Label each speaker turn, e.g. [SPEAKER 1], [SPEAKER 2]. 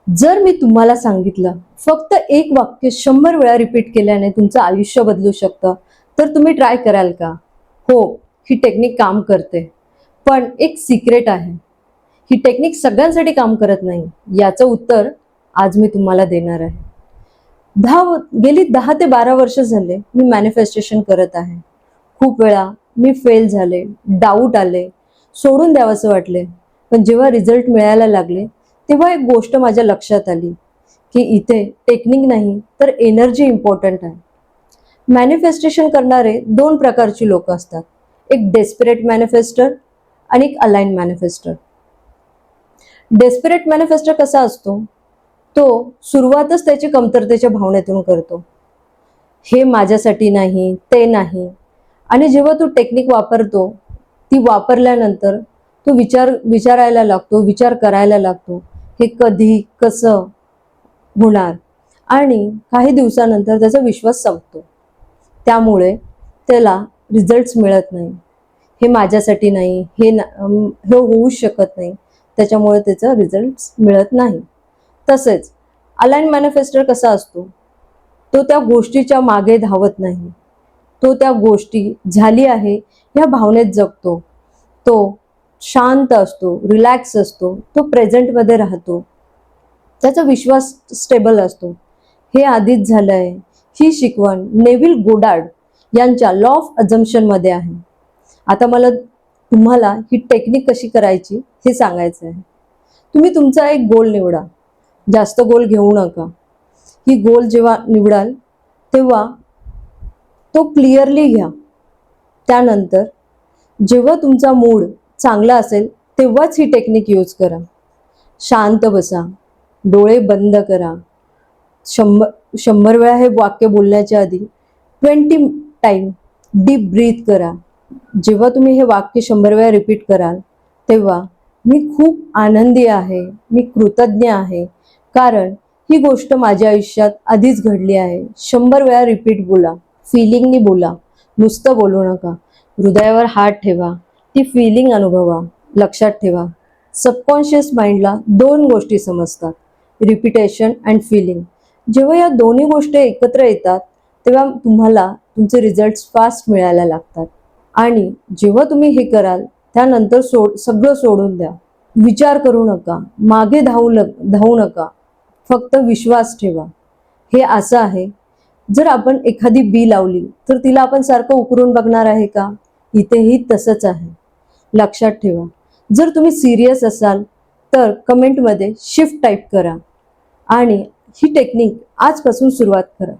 [SPEAKER 1] जर मी तुम्हाला सांगितलं फक्त एक वाक्य 100 वेळा रिपीट केल्याने तुमचं आयुष्य बदलू शकतं, तर तुम्ही ट्राय कराल का? हो, ही टेक्निक काम करते. पण एक सिक्रेट आहे. ही टेक्निक सगळ्यांसाठी काम करत नाही. याचं उत्तर आज मी तुम्हाला देणार आहे. गेली 10 ते 12 वर्ष झाले मी मॅनिफेस्टेशन करत आहे. खूप वेळा मी फेल झाले, डाऊट आले, सोडून द्यावंसं वाटले. पण जेव्हा रिझल्ट मिळायला लागले, तेव्हा एक गोष्ट माझ्या लक्षात आली, की इथे टेक्निक नाही तर एनर्जी इम्पॉर्टंट आहे. मॅनिफेस्टेशन करणारे 2 प्रकारची लोक असतात. एक डेस्परेट मॅनिफेस्टर आणि एक अलाइन मॅनिफेस्टर. डेस्परेट मॅनिफेस्टर कसा असतो? तो सुरुवातच त्याची कमतरतेच्या भावनेतून करतो. हे माझ्यासाठी नाही, ते नाही. आणि जेव्हा तू टेक्निक वापरतो, ती वापरल्यानंतर तो विचारायला लागतो, विचार करायला लागतो. हे कधी, कसं होणार? आणि काही दिवसानंतर त्याचा विश्वास संपतो. त्यामुळे त्याला रिझल्ट्स मिळत नाही. हे माझ्यासाठी नाही, हे होऊ शकत नाही. त्याच्यामुळे त्याचा रिझल्ट्स मिळत नाही. तसेच अलाइन मॅनिफेस्टर कसा असतो? तो त्या गोष्टीच्या मागे धावत नाही. तो त्या गोष्टी झाली आहे या भावनेत जगतो. तो शांत असतो, रिलॅक्स असतो, तो प्रेझेंटमध्ये राहतो. त्याचा विश्वास स्टेबल असतो. हे आधीच झालं आहे. ही शिकवण नेव्हिल गोडार्ड यांच्या लॉ ऑफ अझम्पशनमध्ये आहे. आता मला तुम्हाला ही टेक्निक कशी करायची हे सांगायचं आहे. तुम्ही तुमचा एक गोल निवडा. जास्त गोल घेऊ नका. ही गोल जेव्हा निवडाल तेव्हा तो क्लिअरली घ्या. त्यानंतर जेव्हा तुमचा मूड चांगला असेल तेव्हाच ही टेक्निक यूज करा. शांत बसा, डोळे बंद करा. 100 वेळा हे वाक्य बोलण्याच्या आधी 20 टाइम डीप ब्रीथ करा. जेव्हा तुम्ही हे वाक्य 100 वेळा रिपीट कराल तेव्हा मी खूप आनंदी आहे, मी कृतज्ञ आहे, कारण ही गोष्ट माझ्या आयुष्यात आधीच घडली आहे. 100 वेळा रिपीट बोला. फिलिंगनी बोला, नुसतं बोलू नका. हृदयावर हात ठेवा, ती फिलिंग अनुभवा. लक्षात ठेवा, सबकॉन्शियस माइंडला 2 गोष्टी समजतात, रिपिटेशन अँड फिलिंग. जेव्हा या दोन्ही गोष्टी एकत्र येतात तेव्हा तुम्हाला तुमचे रिझल्ट्स फास्ट मिळायला लागतात. आणि जेव्हा तुम्ही हे कराल त्यानंतर सगळं सोडून द्या. विचार करू नका, मागे धावू नका. फक्त विश्वास ठेवा. हे असं आहे, जर आपण एखादी बी लावली तर तिला आपण सारखं उकरून बघणार आहे का? इथेही तसंच आहे. लक्षात ठेवा. जर तुम्ही सिरियस असाल तर कमेंटमध्ये शिफ्ट टाईप करा आणि ही टेक्निक आजपासून सुरुवात करा.